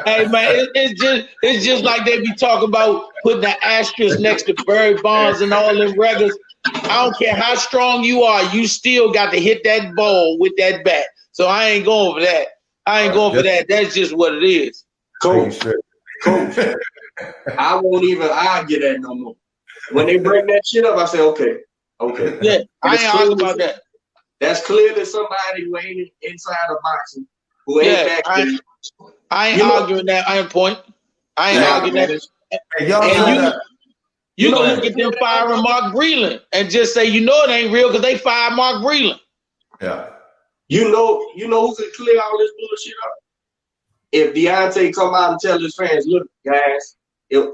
Hey man, it's just like they be talking about putting the asterisk next to Barry Bonds and all them records. I don't care how strong you are, you still got to hit that ball with that bat. So I ain't going for that. That's just what it is. Coach, I won't even argue that no more. When they bring that shit up, I say, okay. Yeah, I ain't arguing about that. That's clearly somebody who ain't inside of boxing, who ain't back there. I ain't arguing that iron point. I ain't arguing that. Hey, you gonna look at them firing Mark Breland and just say, it ain't real because they fired Mark Breland. Yeah. You know who can clear all this bullshit up? If Deontay come out and tell his fans, look, guys,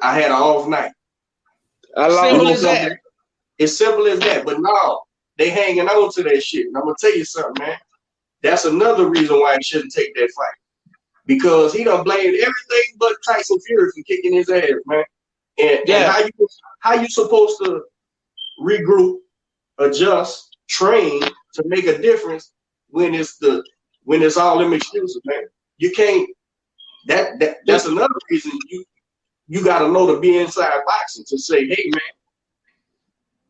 I had an off night. Simple as that. It's simple as that. But no, they hanging on to that shit. And I'm gonna tell you something, man. That's another reason why he shouldn't take that fight. Because he done blamed everything but Tyson Fury for kicking his ass, man. And how you supposed to regroup, adjust, train to make a difference when it's all them excuses, man. You can't. That's another reason you got to know to be inside boxing to say, hey, man,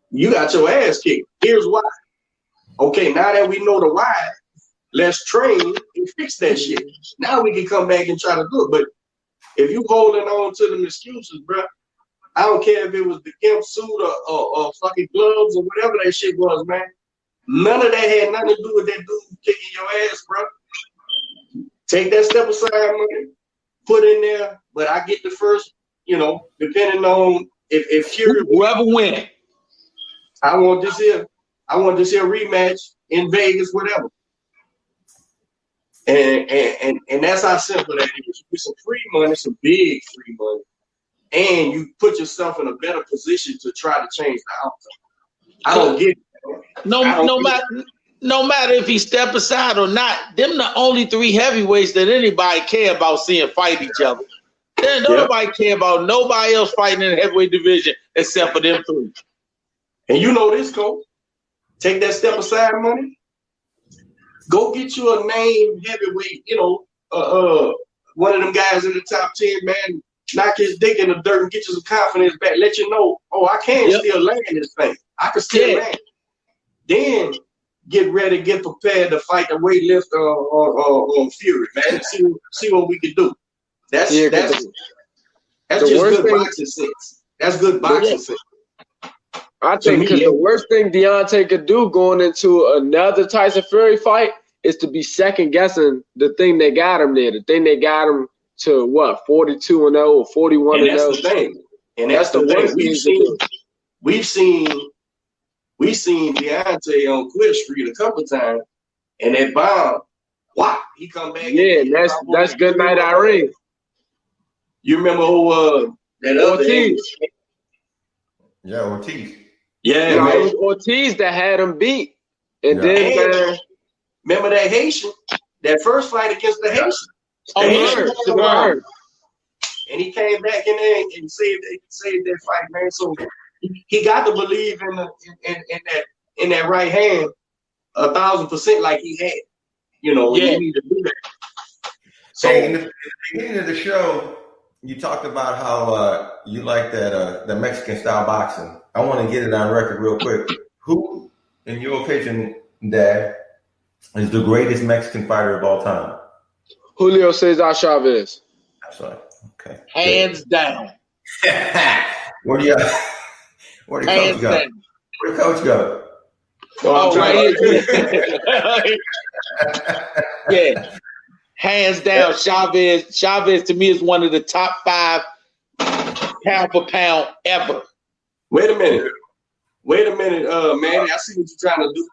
you got your ass kicked. Here's why. Okay, now that we know the why, let's train and fix that shit. Now we can come back and try to do it. But if you holding on to them excuses, bro, I don't care if it was the gimp suit or fucking gloves or whatever that shit was, man. None of that had nothing to do with that dude kicking your ass, bro. Take that step aside, man. Put in there, but I get the first, depending on if Fury whoever win. I want this here rematch in Vegas, whatever. And that's how simple that is. With some free money, some big free money, and you put yourself in a better position to try to change the outcome. I don't get it. No matter if he step aside or not, them the only three heavyweights that anybody care about seeing fight each other. Then nobody care about nobody else fighting in the heavyweight division except for them three. And you know this, coach. Take that step aside money. Go get you a name heavyweight, one of them guys in the top 10, man. Knock his dick in the dirt and get you some confidence back. Let you know, I can still land this thing. I can still land. Then get ready, get prepared to fight the weightlifter or Fury, man. See what we can do. That's just good boxing sense. That's good boxing sense. I think because the worst thing Deontay could do going into another Tyson Fury fight is to be second guessing the thing that got him there. The thing that got him to 42-0 or 41-0. And that's the thing. And that's the worst thing. We've seen Deontay on Quit Street a couple times, and that bomb, he come back. Yeah, that's good night, Irene. You remember who that other Ortiz? Yeah, Ortiz. Yeah, it was Ortiz that had him beat. And then remember that Haitian, that first fight against the Haitian. Word. And he came back in there and saved that fight, man. So he got to believe in that right hand 1,000% like he had. You need to do that. So in the beginning of the show, you talked about how you like that Mexican style boxing. I want to get it on record real quick. Who, in your opinion, Dad, is the greatest Mexican fighter of all time? Julio Cesar Chavez. That's right. Okay. Hands down. Where the coach go? Where the coach go? Right here. Yeah. Hands down, Chavez. Chavez to me is one of the top 5 pound for pound ever. Wait a minute, Manny. I see what you're trying to do.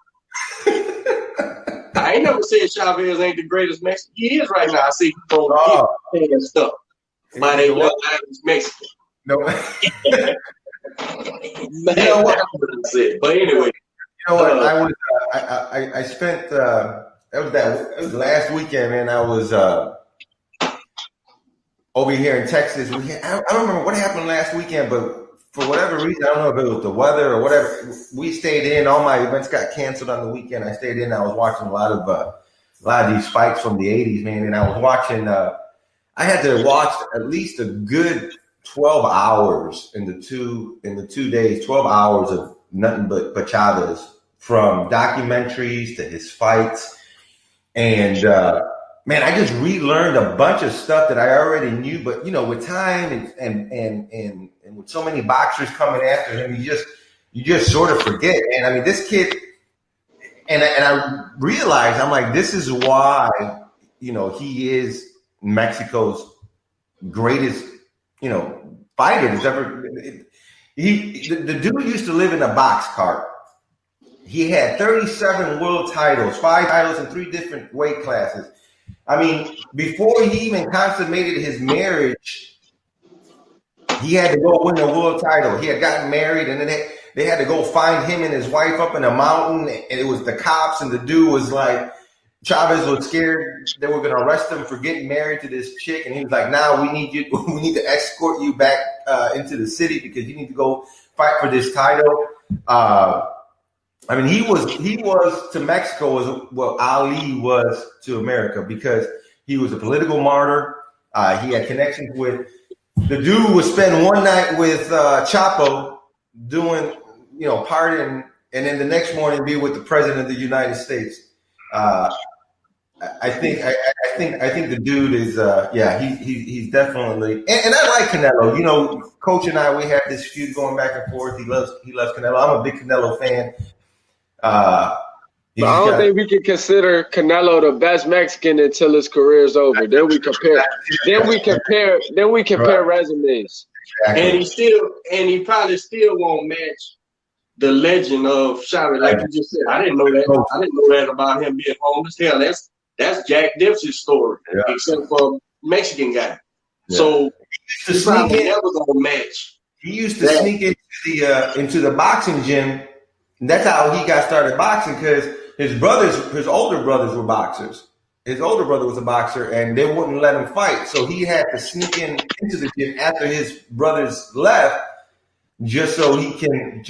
I ain't never said Chavez ain't the greatest Mexican. He is right now. I see you and stuff. My name is Mexican. No. But anyway, what? I spent. It was last weekend, man. I was over here in Texas. I don't remember what happened last weekend, but for whatever reason, I don't know if it was the weather or whatever, we stayed in. All my events got canceled on the weekend. I stayed in. I was watching a lot of these fights from the 80s, man. And I was watching I had to watch at least a good 12 hours in the 2 days, 12 hours of nothing but Chavez, from documentaries to his fights. And man, I just relearned a bunch of stuff that I already knew, but with time and with so many boxers coming after him, you just sort of forget. And I mean, this kid, and I realized, I'm like, this is why, he is Mexico's greatest, fighter that's ever. The dude used to live in a box cart. He had 37 world titles, 5 titles in 3 different weight classes. I mean, before he even consummated his marriage, he had to go win the world title. He had gotten married, and then they had to go find him and his wife up in a mountain, and it was the cops, and the dude was like, Chavez was scared they were going to arrest him for getting married to this chick, and he was like, "Now we need to escort you back into the city because you need to go fight for this title." I mean, he was to Mexico as what Ali was to America, because he was a political martyr. He had connections with the dude. Would spend one night with Chapo doing, partying, and then the next morning be with the president of the United States. I think the dude is he's definitely, and I like Canelo. Coach and I, we have this feud going back and forth. He loves Canelo. I'm a big Canelo fan. But I don't think we can consider Canelo the best Mexican until his career is over. Then we compare. Then we compare resumes. Exactly. And he probably still won't match the legend of Chavez, like you just said. I didn't know that. I didn't know that about him being homeless. Hell, that's Jack Dempsey's story, except for Mexican guy. Yeah. So he probably never gonna match. He used to sneak into the boxing gym. And that's how he got started boxing, because his older brothers were boxers. His older brother was a boxer, and they wouldn't let him fight. So he had to sneak into the gym after his brothers left, just so he can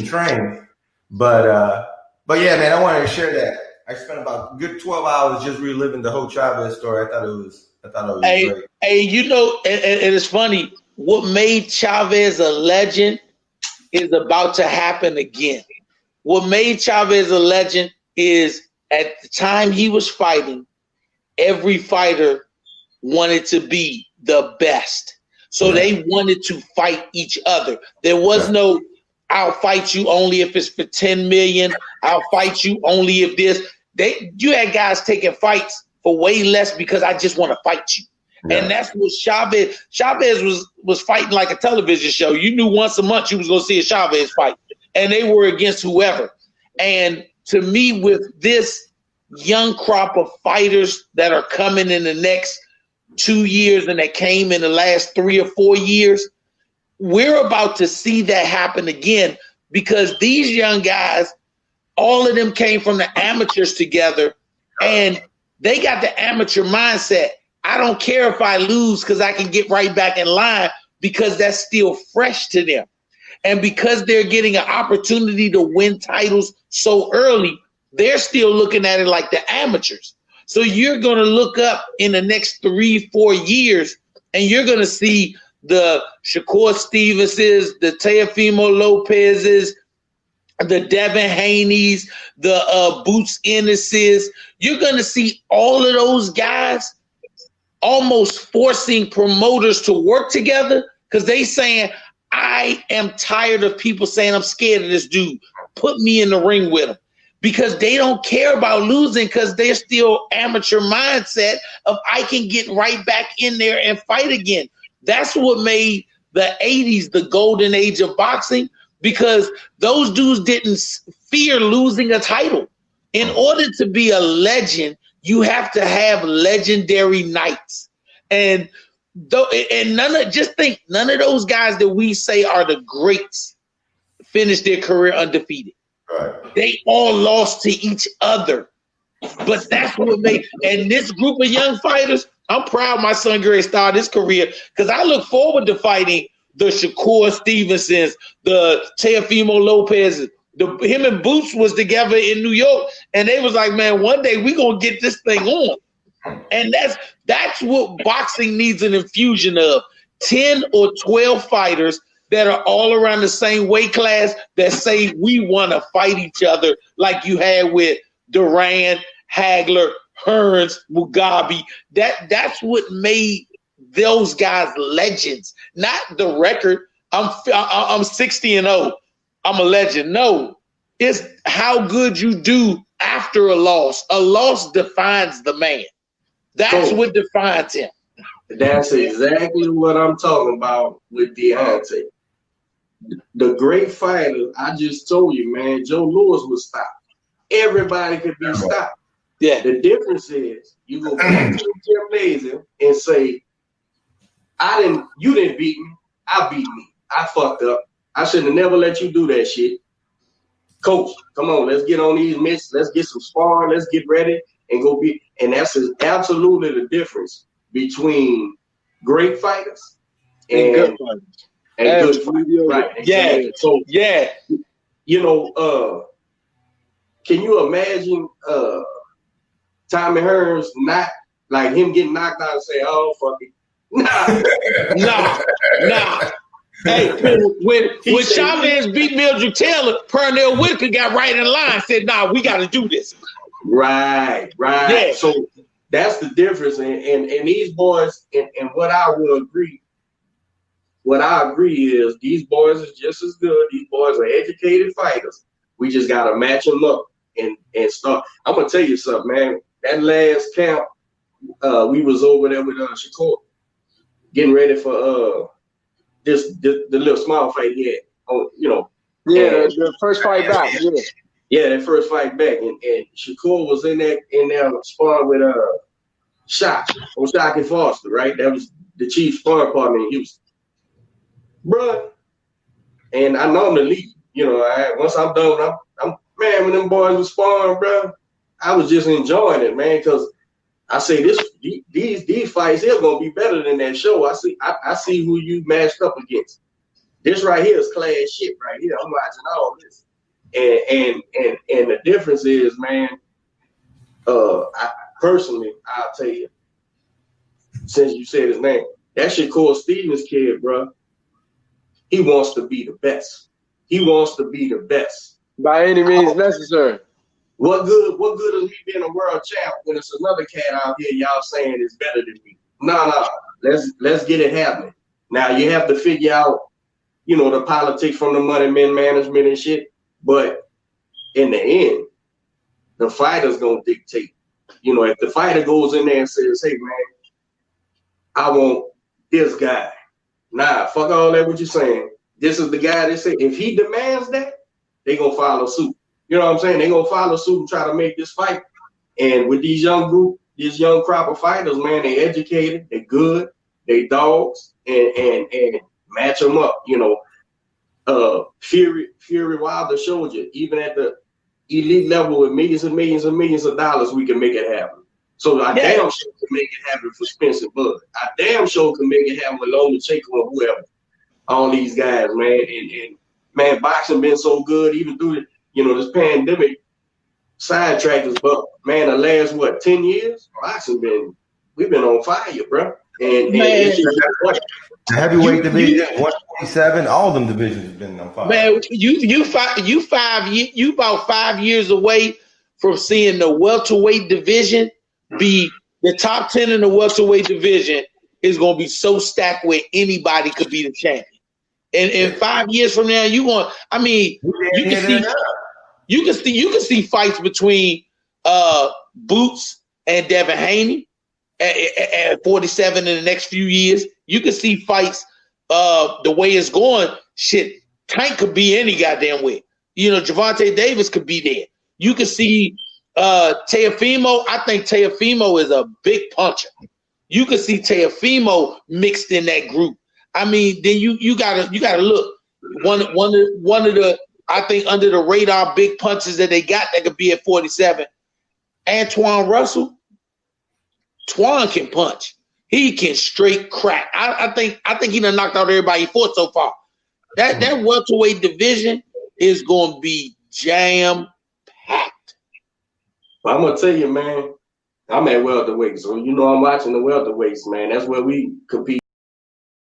train. But yeah, man, I wanted to share that. I spent about a good 12 hours just reliving the whole Chavez story. I thought it was great. Hey, and it's funny. What made Chavez a legend is about to happen again. What made Chavez a legend is, at the time he was fighting, every fighter wanted to be the best. So they wanted to fight each other. There was no, I'll fight you only if it's for 10 million. I'll fight you only if this. You had guys taking fights for way less because I just want to fight you. Yeah. And that's what Chavez was fighting like a television show. You knew once a month you was going to see a Chavez fight. And they were against whoever. And to me, with this young crop of fighters that are coming in the next 2 years and that came in the last 3 or 4 years, we're about to see that happen again, because these young guys, all of them came from the amateurs together, and they got the amateur mindset. I don't care if I lose because I can get right back in line, because that's still fresh to them. And because they're getting an opportunity to win titles so early, they're still looking at it like the amateurs. So you're going to look up in the next 3-4 years, and you're going to see the Shakur Stevenses, the Teofimo Lopez's, the Devin Haney's, the Boots Ennis's. You're going to see all of those guys almost forcing promoters to work together, because they saying, I am tired of people saying I'm scared of this dude. Put me in the ring with him. Because they don't care about losing, because they're still amateur mindset of I can get right back in there and fight again. That's what made the 80s the golden age of boxing, because those dudes didn't fear losing a title. In order to be a legend, you have to have legendary nights. And none of those guys that we say are the greats finished their career undefeated. Right. They all lost to each other. But that's what made, and this group of young fighters, I'm proud my son Gary started his career, because I look forward to fighting the Shakur Stevensons, the Teofimo Lopez's. Him and Boots was together in New York, and they was like, man, one day we gonna get this thing on. And that's what boxing needs an infusion of. 10 or 12 fighters that are all around the same weight class that say we want to fight each other like you had with Duran, Hagler, Hearns, Mugabe. That's what made those guys legends, not the record. I'm 60-0. I'm a legend. No, it's how good you do after a loss. A loss defines the man. That's what defines him. That's exactly what I'm talking about with Deontay. The great fighter, I just told you, man, Joe Louis was stopped. Everybody could be stopped. Yeah. The difference is you go back to the gymnasium and say, you didn't beat me. I beat me. I fucked up. I should have never let you do that shit. Coach, come on, let's get on these mitts. Let's get some sparring. Let's get ready and go beat. And that's absolutely the difference between great fighters and good fighters. And good fighters. Right. Yeah. So, you know, can you imagine Tommy Hearns not like him getting knocked out and say, oh, fuck it. Nah. Hey, when Chavez beat Mildred Taylor, Pernell Whitaker got right in line, said, nah, we got to do this. Right. Yeah. So that's the difference. And these boys, and what I agree is these boys are just as good. These boys are educated fighters. We just got to match them up and start. I'm going to tell you something, man. That last camp, we was over there with Shakur, getting ready for the little small fight he had. The first fight back. Yeah, that first fight back, and Shakur was in there sparring with Shockey Foster, right? That was the chief sparring partner in Houston, bruh. And I know I'm the lead. You know, once I'm done, I'm man. When them boys was sparring, bruh, I was just enjoying it, man, because I say these fights here gonna be better than that show. I see who you matched up against. This right here is class shit right here. I'm watching all this. And the difference is, man, I'll tell you, since you said his name, that Shakur Stevens kid, bro, he wants to be the best. He wants to be the best. By any means necessary. What good is he being a world champ when it's another cat out here y'all saying is better than me? No. Let's get it happening. Now you have to figure out, you know, the politics from the money men management and shit. But in the end, the fighter's gonna dictate. You know, if the fighter goes in there and says, hey man, I want this guy. Nah, fuck all that what you're saying. This is the guy that said if he demands that, they gonna follow suit. You know what I'm saying? They gonna follow suit and try to make this fight. And with these young crop of fighters, man, they educated, they good, they dogs, and match them up. You know, Fury Wilder showed you, even at the elite level with millions and millions and millions of dollars, we can make it happen. So I damn sure can make it happen for Spencer Bud. I damn sure can make it happen with Lomachenko or whoever. All these guys, man, and man, boxing been so good even through this pandemic sidetracked us, but man, the last 10 years, boxing we've been on fire, bro. And the heavyweight division, 147, all them divisions have been on fire. Man, you about 5 years away from seeing the welterweight division be the top 10 in the welterweight division is going to be so stacked where anybody could be the champion. And in 5 years from now, you can see fights between Boots and Devin Haney at 47 in the next few years. You can see fights the way it's going. Shit, Tank could be any goddamn way. You know, Gervonta Davis could be there. You can see Teofimo. I think Teofimo is a big puncher. You can see Teofimo mixed in that group. I mean, then you gotta look. One of the I think under the radar big punches that they got that could be at 47. Antoine Russell. Twan can punch. He can straight crack. I think he done knocked out everybody he fought so far. That welterweight division is going to be jam packed. I'm gonna tell you, man. I'm at welterweight, so you know I'm watching the welterweights, man. That's where we compete.